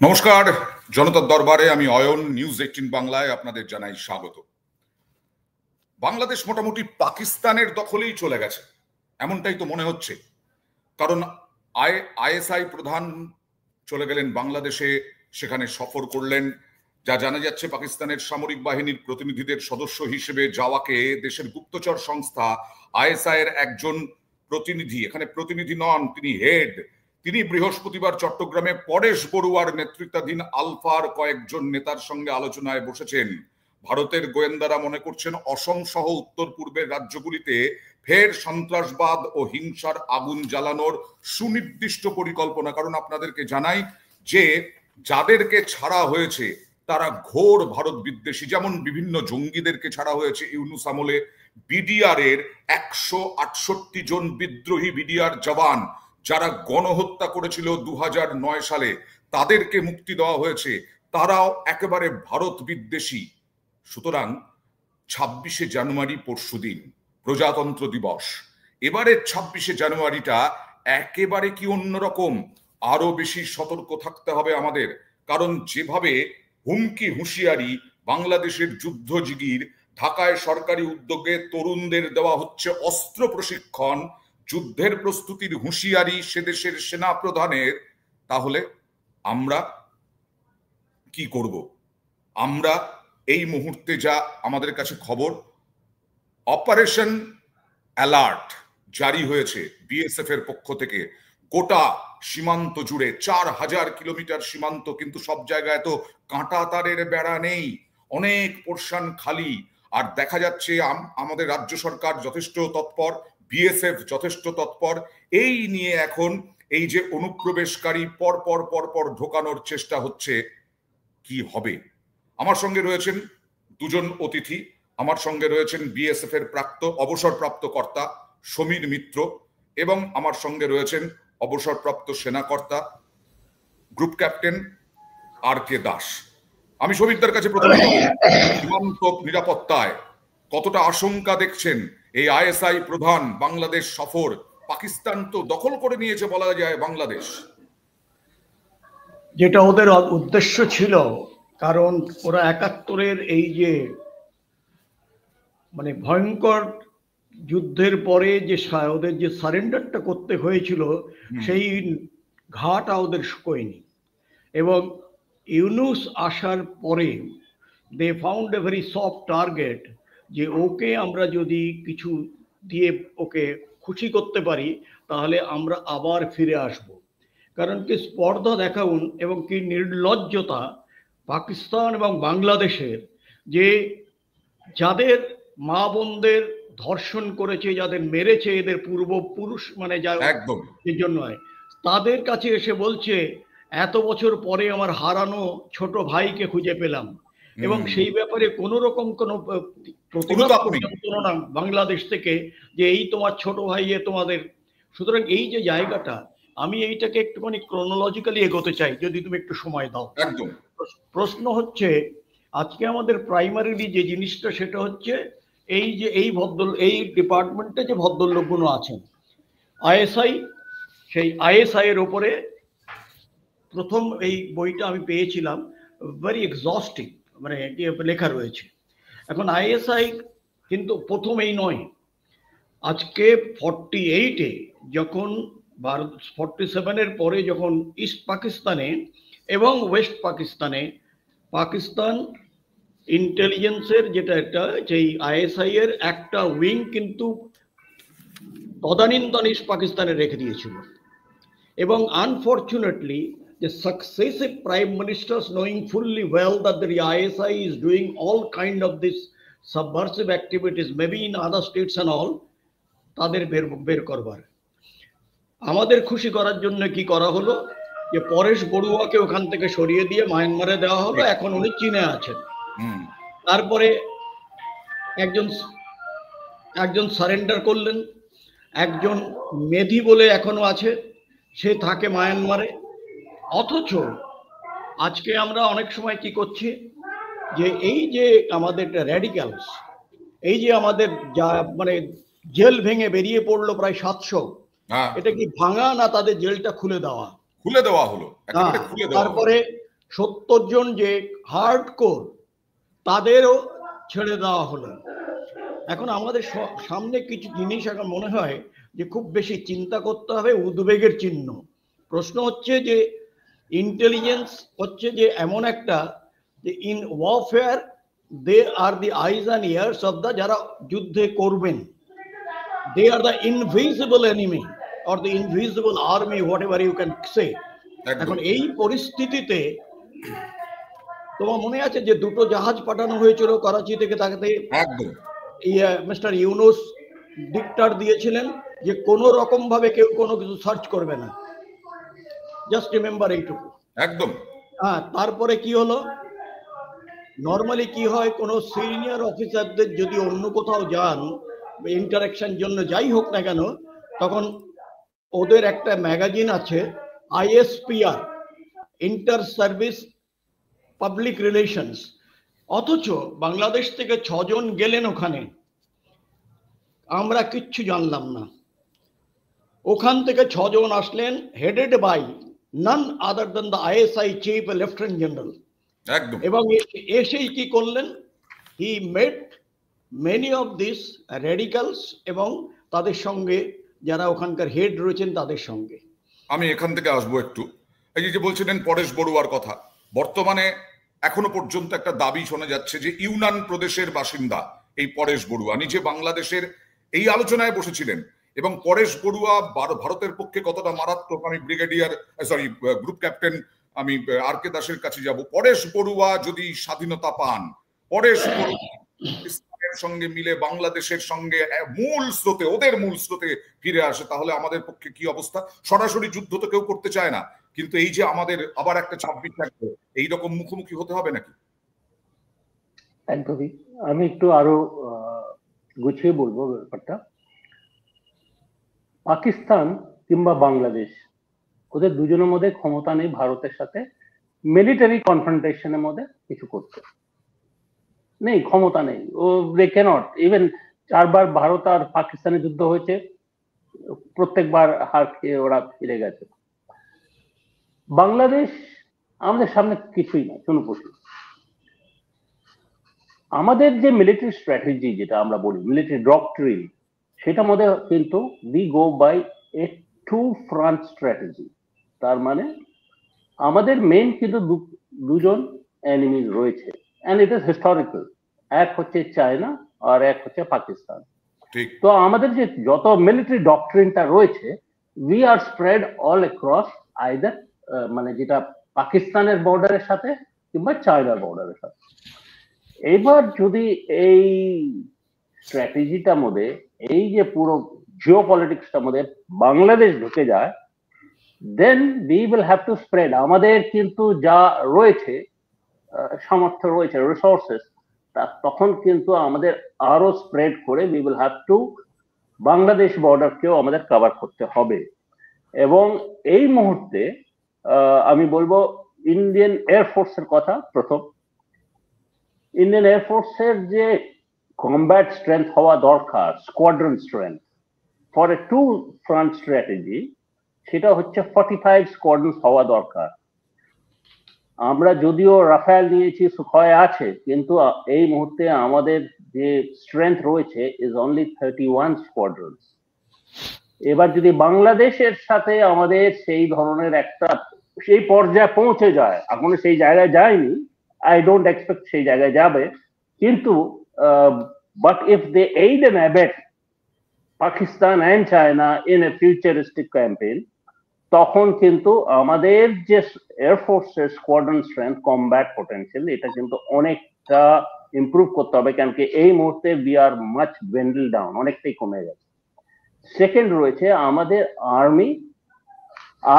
নমস্কার, জনতার দরবারে আমি অয়ন, নিউজ 18 বাংলায় আপনাদের জানাই স্বাগত। বাংলাদেশ মোটামুটি পাকিস্তানের দখলেই চলে গেছে, এমনটাই তো মনে হচ্ছে। কারণ আইএসআই প্রধান চলে গেলেন বাংলাদেশে, সেখানে সফর করলেন। যা জানা যাচ্ছে, পাকিস্তানের সামরিক বাহিনীর প্রতিনিধিদের সদস্য হিসেবে যাওয়াকে দেশের গুপ্তচর সংস্থা আইএসআই এর একজন প্রতিনিধি, এখানে প্রতিনিধি নন, তিনি হেড, তিনি বৃহস্পতিবার চট্টগ্রামে পরেশ বড়ুয়ার নেতৃত্বাধীন আলফার কয়েকজন নেতার সঙ্গে আলোচনায় বসেছেন। ভারতের গোয়েন্দারা মনে করছেন অসম সহ উত্তর পূর্বের রাজ্যগুলিতে ফের সন্ত্রাসবাদ ও হিংসার আগুন জ্বালানোর সুনির্দিষ্ট পরিকল্পনা। কারণ আপনাদেরকে জানাই যে যাদেরকে ছাড়া হয়েছে তারা ঘোর ভারত বিদ্বেষী। যেমন বিভিন্ন জঙ্গিদেরকে ছাড়া হয়েছে ইউনুস আমলে, বিডিআর এর 168 জন বিদ্রোহী বিডিআর জওয়ান যারা গণহত্যা করেছিল 2009 সালে, তাদেরকে মুক্তি দেওয়া হয়েছে, তারাও একেবারে ভারত বিদ্বেষী। সুতরাং 26শে জানুয়ারি পরশুদিন প্রজাতন্ত্র দিবস, এবারের 26শে জানুয়ারিটা একেবারে কি অন্যরকম। আরো বেশি সতর্ক থাকতে হবে আমাদের, কারণ যেভাবে হুমকি হুঁশিয়ারি বাংলাদেশের যুদ্ধজিগির, ঢাকায় সরকারি উদ্যোগে তরুণদের দেওয়া হচ্ছে অস্ত্র প্রশিক্ষণ, যুদ্ধের প্রস্তুতির হুঁশিয়ারি সে দেশের সেনা প্রধানের, তাহলে আমরা কি করব? আমরা এই মুহূর্তে যা আমাদের কাছে খবর, অপারেশন অ্যালার্ট জারি হয়েছে বিএসএফ এর পক্ষ থেকে গোটা সীমান্ত জুড়ে। 4000 কিলোমিটার সীমান্ত, কিন্তু সব জায়গায় তো কাঁটা তারের বেড়া নেই, অনেক পোরশন খালি। আর দেখা যাচ্ছে আমাদের রাজ্য সরকার যথেষ্ট তৎপর, বিএসএফ যথেষ্ট তৎপর। এই নিয়ে এখন এই যে অনুপ্রবেশকারী পরপর পরপর ঢোকানোর চেষ্টা হচ্ছে, কি হবে? আমার সঙ্গে রয়েছেন দুজন অতিথি। আমার সঙ্গে রয়েছেন বিএসএফ এর অবসরপ্রাপ্ত কর্তা সমীর মিত্র, এবং আমার সঙ্গে রয়েছেন অবসরপ্রাপ্ত সেনাকর্তা গ্রুপ ক্যাপ্টেন আর কে দাস। আমি সমীরদার কাছে প্রথমে সীমান্ত নিরাপত্তায় কতটা আশঙ্কা দেখছেন এই আইএসআই প্রধান বাংলাদেশ সফর? পাকিস্তান তো দখল করে নিয়েছে বলা যায় বাংলাদেশ, যেটা ওদের উদ্দেশ্য ছিল। কারণ ওরা 71-এর এই যে মানে ভয়ঙ্কর যুদ্ধের পরে যে ওদের যে সারেন্ডারটা করতে হয়েছিল, সেই ঘাটা ওদের শুকোয়নি। এবং ইউনুস আসার পরে they found a very soft target, যে ওকে আমরা যদি কিছু দিয়ে ওকে খুশি করতে পারি তাহলে আমরা আবার ফিরে আসব। কারণ কি স্পর্ধা দেখাউন এবং কি নির্লজ্জতা পাকিস্তান এবং বাংলাদেশের, যে যাদের মা বোনদের ধর্ষণ করেছে, যাদের মেরেছে, এদের পূর্বপুরুষ মানে যা একদম এর জন্য তাদের কাছে এসে বলছে এত বছর পরে আমার হারানো ছোট ভাইকে খুঁজে পেলাম। এবং সেই ব্যাপারে কোন রকম কোন প্রতিবাদ পর্যন্ত না বাংলাদেশ থেকে, যে এই তোমার ছোট ভাই তোমাদের। সুতরাং এই যে জায়গাটা, আমি এইটাকে একটুখানি ক্রোনোলজিক্যালি এগোতে চাই, যদি তুমি একটু সময় দাও। একদম। প্রশ্ন হচ্ছে আজকে আমাদের প্রাইমারিলি যে জিনিসটা, সেটা হচ্ছে এই যে এই ডিপার্টমেন্টে যে ভদ্রলোকগুলো আছেন আইএসআই, সেই আইএসআই এর ওপরে প্রথম এই বইটা আমি পেয়েছিলাম, ভেরি এক্সস্টিং, মানে লেখা রয়েছে। এখন আইএসআই কিন্তু প্রথম এই নয়। আজকে 48-এ যখন 47-এর পরে যখন ইস্ট পাকিস্তানে এবং ওয়েস্ট পাকিস্তানে পাকিস্তান ইন্টেলিজেন্সের যেটা একটা যেই আইএসআই এর একটা উইং কিন্তু তদানীন্তন ইস্ট পাকিস্তানে রেখে দিয়েছিল। এবং unfortunately the successive prime ministers, knowing fully well that the ISI is doing all kind of this subversive activities, maybe in other states and all, তাদের বের করবার। আমাদের খুশি করার জন্য কি করা হলো, যে পরেশ বড়ুয়াকে ওখান থেকে সরিয়ে দিয়ে মায়ানমারে দেওয়া হলো, এখন উনি চীনে আছেন। তারপরে একজন সারেন্ডার করলেন, একজন মেধি বলে এখনো আছে, সে থাকে মায়ানমারে। অথচ আজকে আমরা অনেক সময় কি করছি, যে এই যে আমাদের র্যাডিক্যালস, এই যে আমাদের যা মানে জেল ভেঙে বেরিয়ে পড়লো প্রায় 700, এটা কি ভাঙা না তাদের জেলটা খুলে দেওয়া হলো? তারপরে 70 জন যে হার্ডকোর তাদেরও ছেড়ে দেওয়া হলো। এখন আমাদের সামনে কিছু জিনিস এখন মনে হয় যে খুব বেশি চিন্তা করতে হবে, উদ্বেগের চিহ্ন। প্রশ্ন হচ্ছে যে ইন্টেলিজেন্স হচ্ছে যে এমন একটা যে in warfare they are the eyes and ears of the, যারা যুদ্ধে করবেন, they are the invisible enemy or the invisible army, whatever you can say. এখন এই পরিস্থিতিতে তোমার মনে আছে যে দুটো জাহাজ পাঠানো হয়েছিল করাচি থেকে, তাকে মিস্টার ইউনুস ডিক্টার দিয়েছিলেন যে কোনো রকম ভাবে কেউ কোনো কিছু সার্চ করবে না, জাস্ট রিমেম্বার এইটুকু। একদম। হ্যাঁ, তারপরে কি হলো, নর্মালি কি হয়, কোনো সিনিয়র অফিসারদের যদি অন্য কোথাও যান ইন্টারাকশন জন্য যাই হোক না কেন, তখন ওদের একটা ম্যাগাজিন আছে ISPR, inter service public relations. অথচ বাংলাদেশ থেকে 6 জন গেলেন ওখানে, আমরা কিচ্ছু জানলাম না। ওখান থেকে 6 জন আসলেন headed by none other than the ISI chief lieutenant general. একদম। এবং এসেই কি করলেন, he met many of this radicals এবং তাদের সঙ্গে যারা ওখানকার হেড রয়েছেন তাদের সঙ্গে। আমি এখান থেকে আসবো একটু। এই যে বলছিলেন পরেশ বড়ুয়ার কথা, বর্তমানে এখনো পর্যন্ত একটা দাবি শোনা যাচ্ছে যে ইউনান প্রদেশের বাসিন্দা এই পরেশ বড়ুয়া নিজে বাংলাদেশের এই আলোচনায় বসেছিলেন। এবং পরেশ বড়ুয়া ভারতের পক্ষে কতটা মারাত্মক, আমি গ্রুপ ক্যাপ্টেন আমি RK দাসের কাছে যাব। পরেশ বড়ুয়া যদি স্বাধীনতা পান, পরেশ বড়ুয়া ইসলামের সঙ্গে মিলে বাংলাদেশের সঙ্গে মূল স্রোতে, ওদের মূল স্রোতে ফিরে আসে, তাহলে আমাদের পক্ষে কি অবস্থা? সরাসরি যুদ্ধ তো কেউ করতে চায় না, কিন্তু এই যে আমাদের আবার একটা 26 থাকবে, এইরকম মুখোমুখি হতে হবে নাকি? একদমই। আমি একটু আরো গুছিয়ে বলবো ব্যাপারটা। পাকিস্তান কিংবা বাংলাদেশ, ওদের দুজনের মধ্যে ক্ষমতা নেই ভারতের সাথে মিলিটারি কনফ্রন্টেশনের মধ্যে কিছু করতে, নেই, ক্ষমতা নেই। ও দে ক্যানট ইভেন 4 বার ভারত আর পাকিস্তানের যুদ্ধ হয়েছে, প্রত্যেকবার হার খেয়ে ওরা ফিরে গেছে। বাংলাদেশ আমাদের সামনে কিছুই না, চুনোপুটি। আমাদের যে মিলিটারি স্ট্র্যাটেজি, যেটা আমরা বলি মিলিটারি ডক্ট্রিন, সেটার মধ্যে কিন্তু we go by a 2 front strategy. তার মানে আমাদের মেইন কিন্তু দুজন এনিমি রয়েছে, এন্ড ইট ইজ হিস্টোরিক্যাল। এক হচ্ছে চায়না আর এক হচ্ছে পাকিস্তান। তো আমাদের যে যত মিলিটারি ডক্ট্রিনটা রয়েছে, we are spread all across either, মানে যেটা পাকিস্তানের বর্ডারের সাথে কিংবা চায়নার বর্ডারের সাথে। এবার যদি এই স্ট্র্যাটেজিটার মধ্যে, এই যে পুরো জিওপলিটিক্সটার মধ্যে বাংলাদেশ ঢুকে যায়, then we will have to spread. আমাদের কিন্তু যা রয়েছে, সামর্থ্য রয়েছে, রিসোর্সেস, তখন কিন্তু আমাদের আরো স্প্রেড করে we will have to Bangladesh বর্ডারকেও আমাদের কভার করতে হবে। এবং এই মুহূর্তে আমি বলবো ইন্ডিয়ান এয়ারফোর্সের কথা। প্রথম, ইন্ডিয়ান এয়ারফোর্সের যে কমব্যাট স্ট্রেংথ হওয়া দরকার, squadron strength for a 2 front strategy, সেটা হচ্ছে 45 স্কোয়াড্রন হওয়া দরকার। আমরা যদিও রাফেল নিয়েছি, সুখয় আছে, কিন্তু এই মুহূর্তে আমাদের যে স্ট্রেংথ রয়েছে ইজ অনলি 31 স্কোয়াড্রন। এবার যদি বাংলাদেশের সাথে আমাদের সেই ধরনের একটা সেই পর্যায়ে পৌঁছে যায়, এখনো সেই জায়গায় যায়নি, আই ডোন্ট এক্সপেক্ট সেই জায়গায় যাবে, কিন্তু but if they aid and abet Pakistan and China in a futuristic campaign, তখন কিন্তু আমাদের যে এয়ারফোর্সের স্কোয়াড্রন স্ট্রেংথ, কমব্যাট পটেনশিয়াল, এটা কিন্তু অনেকটা ইমপ্রুভ করতে হবে, কারণ কি এই মুহূর্তে উই আর মাচ বেন্ডল ডাউন, অনেকটাই কমে গেছে। সেকেন্ড রয়েছে আমাদের আর্মি।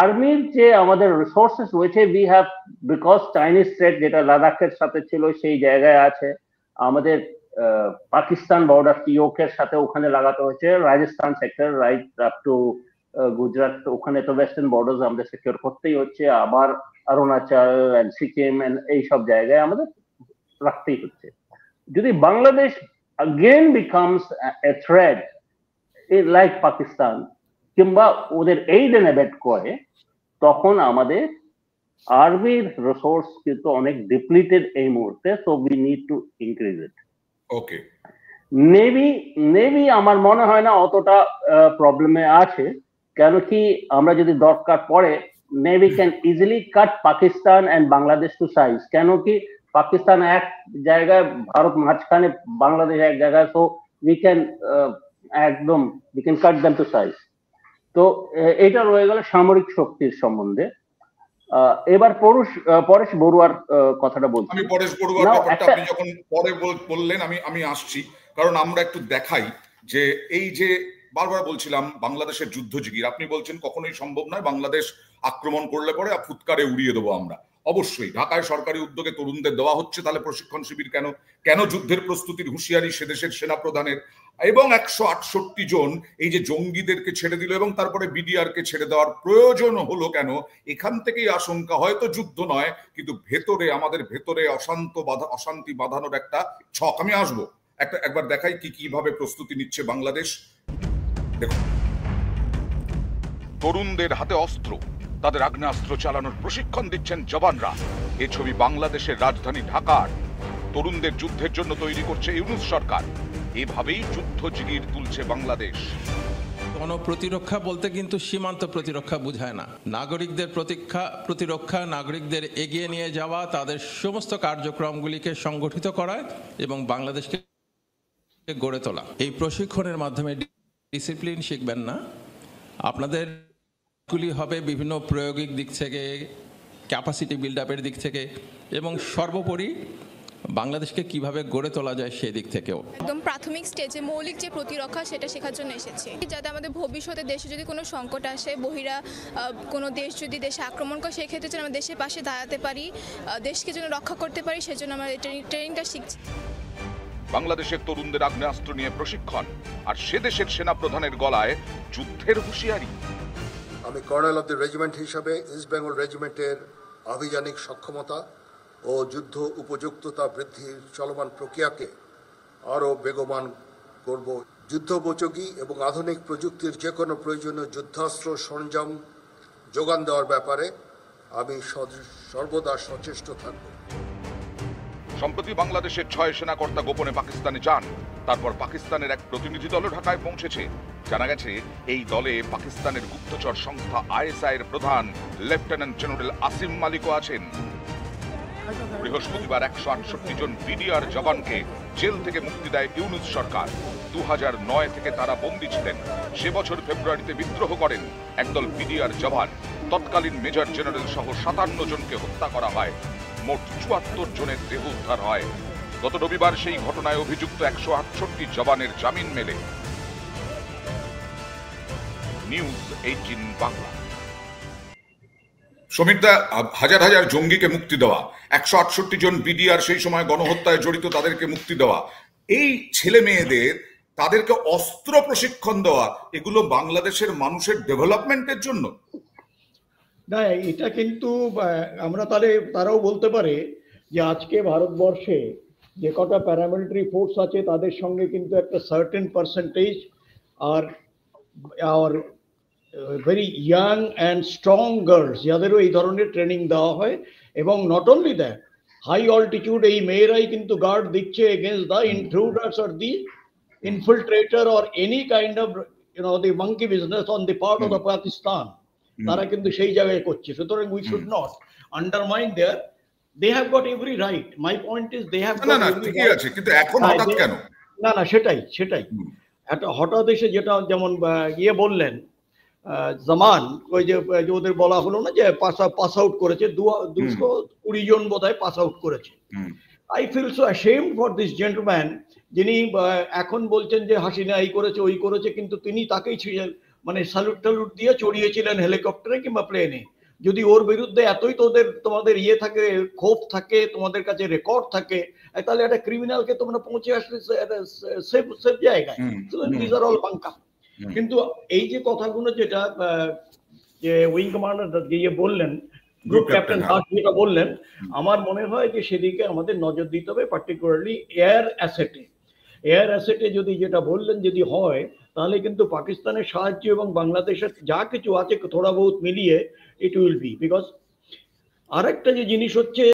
আর্মির যে আমাদের রিসোর্সেস রয়েছে, we have, because Chinese threat যেটা লাদাখের সাথে ছিল সেই জায়গায় আছে, আমাদের পাকিস্তান বর্ডার টিওকের সাথে ওখানে লাগাতে হয়েছে, Rajasthan sector right up to Gujarat, ওখানে তো ওয়েস্টার্ন বর্ডার আমাদের সিকিউর করতেই হচ্ছে, আবার অরুণাচল এন্ড সিকিম এন্ড এইসব জায়গায় আমাদের রাখতেই হচ্ছে। যদি Bangladesh again becomes a threat like Pakistan কিংবা ওদের এইড এন্ড অ্যাবেট করে, তখন আমাদের আর্মির রিসোর্স কিন্তু অনেক ডিপ্লিটেড এই মুহূর্তে, so we need to increase it. Okay, navy আমার মনে হয় না অতটা প্রবলেমে আছে, কেন কি আমরা যদি দরকার পড়ে navy can easily cut Pakistan and Bangladesh to size, কেন কি পাকিস্তান এক জায়গায়, ভারত মাঝখানে, বাংলাদেশ এক জায়গায়, সো উই ক্যান একদম we can cut them to size. তো এটা রয়ে গেল সামরিক শক্তির সম্বন্ধে। এবার পরেশ বড়ুয়ার কথাটা বলছি। আমি পরেশ বড়ুয়ার ব্যাপারটা আপনি যখন পরে বললেন আমি আসছি, কারণ আমরা একটু দেখাই যে এই যে বারবার বলছিলাম বাংলাদেশের যুদ্ধজিগির, আপনি বলছেন কখনোই সম্ভব নয়, বাংলাদেশ আক্রমণ করলে পরে ফুৎকারে উড়িয়ে দেবো আমরা। অবশ্যই ঢাকায় সরকারি উদ্যোগে তরুণদের দেওয়া হচ্ছে, তাহলে প্রশিক্ষণ শিবির কেন? কেন যুদ্ধের প্রস্তুতির হুঁশিয়ারি সে দেশের সেনাপ্রধানের, এবং 168 জন এই যে জঙ্গিদেরকে ছেড়ে দিল এবং তারপরে বিডিআর কে ছেড়ে দেওয়ার প্রয়োজন হলো কেন? এখান থেকেই আশঙ্কা, হয়তো যুদ্ধ নয় কিন্তু ভেতরে, আমাদের ভেতরে অশান্তি বাঁধানোর একটা ছক। আমি আসবো, একবার দেখাই কিভাবে প্রস্তুতি নিচ্ছে বাংলাদেশ। দেখুন, তরুণদের হাতে অস্ত্র, তাদের আগ্নেয়াস্ত্র চালানোর প্রশিক্ষণ দিচ্ছেন জওয়ানরা। এ ছবি বাংলাদেশের রাজধানী ঢাকার। তরুণদের যুদ্ধের জন্য তৈরি করছে ইউনূস সরকার। এভাবেই যুদ্ধ জিগির তুলছে বাংলাদেশ। গণপ্রতিরক্ষা বলতে কিন্তু সীমান্ত প্রতিরক্ষা বোঝায় না। নাগরিকদের প্রতিরক্ষা, নাগরিকদের এগিয়ে নিয়ে যাওয়া, তাদের সমস্ত কার্যক্রমগুলিকে সংগঠিত করা এবং বাংলাদেশকে গড়ে তোলা। এই প্রশিক্ষণের মাধ্যমে ডিসিপ্লিন শিখবেন না, আপনাদের গুলি হবে বিভিন্ন প্রয়োগিক দিক থেকে, ক্যাপাসিটি বিল্ড আপের দিক থেকে, এবং সর্বোপরি বাংলাদেশকে কিভাবে গড়ে তোলা যায় সেই দিক থেকেও। একদম প্রাথমিক স্টেজে মৌলিক যে প্রতিরক্ষা সেটা শেখার জন্য এসেছি, যাতে আমাদের ভবিষ্যতে দেশে যদি কোনো সংকট আসে, বহিরা কোনো দেশ যদি দেশে আক্রমণ করে, সেক্ষেত্রে যেন আমরা দেশের পাশে দাঁড়াতে পারি, দেশকে যেন রক্ষা করতে পারি, সেজন্য আমরা ট্রেনিংটা শিখছি। বাংলাদেশের তরুণদের আগ্নেয়াস্ত্র নিয়ে প্রশিক্ষণ, আর সে দেশের সেনাপ্রধানের গলায় যুদ্ধের হুঁশিয়ারি। আমি কর্নেল অফ দ্য রেজিমেন্ট হিসাবে ইস্ট বেঙ্গল রেজিমেন্টের আভিযানিক সক্ষমতা ও যুদ্ধ উপযুক্ততা বৃদ্ধির চলমান প্রক্রিয়াকে আরও বেগবান করব। যুদ্ধোপযোগী এবং আধুনিক প্রযুক্তির যে কোনো প্রয়োজনীয় যুদ্ধাস্ত্র সরঞ্জাম যোগান দেওয়ার ব্যাপারে আমি সর্বদা সচেষ্ট থাকব। সম্প্রতি বাংলাদেশের 6 সেনাকর্তা গোপনে পাকিস্তানে যান, তারপর পাকিস্তানের এক প্রতিনিধি দলও ঢাকায় পৌঁছেছে। জানা গেছে এই দলে পাকিস্তানের গুপ্তচর সংস্থা আইএসআই এর প্রধান লেফটেন্যান্ট জেনারেল আসিম মালিকও আছেন। বৃহস্পতিবার 168 জন বিডিআর জওয়ানকে জেল থেকে মুক্তি দেয় ইউনূস সরকার। 2009 থেকে তারা বন্দী ছিলেন। সে বছর ফেব্রুয়ারিতে বিদ্রোহ করেন একদল বিডিআর জওয়ান। তৎকালীন মেজর জেনারেল সহ 57 জনকে হত্যা করা হয়। মোট 74 জনের দেহ উদ্ধার হয়। গত রবিবার সেই ঘটনায় অভিযুক্ত 168 জওয়ানের জামিন মেলে। নিউজ 18 বাংলা। সমীরদা, হাজার হাজার জঙ্গিকে মুক্তি দেওয়া, 168 জন বিডিআর সেই সময় গণহত্যায় জড়িত তাদেরকে মুক্তি দেওয়া, এই ছেলে মেয়েদের তাদেরকে অস্ত্র প্রশিক্ষণ দেওয়া, এগুলো বাংলাদেশের মানুষের ডেভেলপমেন্টের জন্য না। এটা কিন্তু আমরা তারাও বলতে পারে যে আজকে ভারতবর্ষে যে কটা প্যারামিলিটারি ফোর্স আছে তাদের সঙ্গে কিন্তু একটা সার্টেন পার্সেন্টেজ আর very young and strong girls, যাদেরও এই ধরনের ট্রেনিং দেওয়া হয়। এবং not only that, high altitude এই মেয়েরাই কিন্তু গার্ড দিচ্ছে against the intruders or the infiltrator or any kind of the monkey business on the part of the Pakistan. তারা কিন্তু সেই জায়গায় করছে। সুতরাং we should not undermine their, they have got every right. My point is they have got every right. আছে, কিন্তু এখন হঠাৎ কেন? না সেটাই একটা হঠাৎ এসে, যেটা যেমন ইয়ে বললেন জামান, ওই যে ওদের বলা হলো না যে পাস আউট করেছে 220 জন বোধহয় পাস আউট করেছে। I feel so ashamed for this gentleman, যিনি এখন বলছেন যে হাসিনা এই করেছে ওই করেছে, কিন্তু তিনি তাকেই মানে স্যালুট টালুট দিয়ে চড়িয়েছিলেন হেলিকপ্টারে কিংবা প্লেনে। যদি ওর বিরুদ্ধে এতই তোমাদের ইয়ে থাকে, ক্ষোভ থাকে, তোমাদের কাছে রেকর্ড থাকে, তাহলে একটা ক্রিমিনালকে তোমরা পৌঁছে আসলে সেফ জায়গায়। This R all বাঙ্কা। কিন্তু এই যে কথাগুলো যেটা যে উইং কমান্ডার ইয়ে বললেন, গ্রুপ ক্যাপ্টেন দাস যেটা বললেন, আমার মনে হয় যে সেদিকে আমাদের নজর দিতে হবে, পার্টিকুলারলি এয়ার অ্যাসেটে যদি যেটা বললেন যদি হয়, তাহলে কিন্তু পাকিস্তানের সাহায্য এবং বাংলাদেশের যা কিছু আছে থোড়া বহুত মিলিয়ে ইট উইল বি, বিকজ আরেকটা যে জিনিস হচ্ছে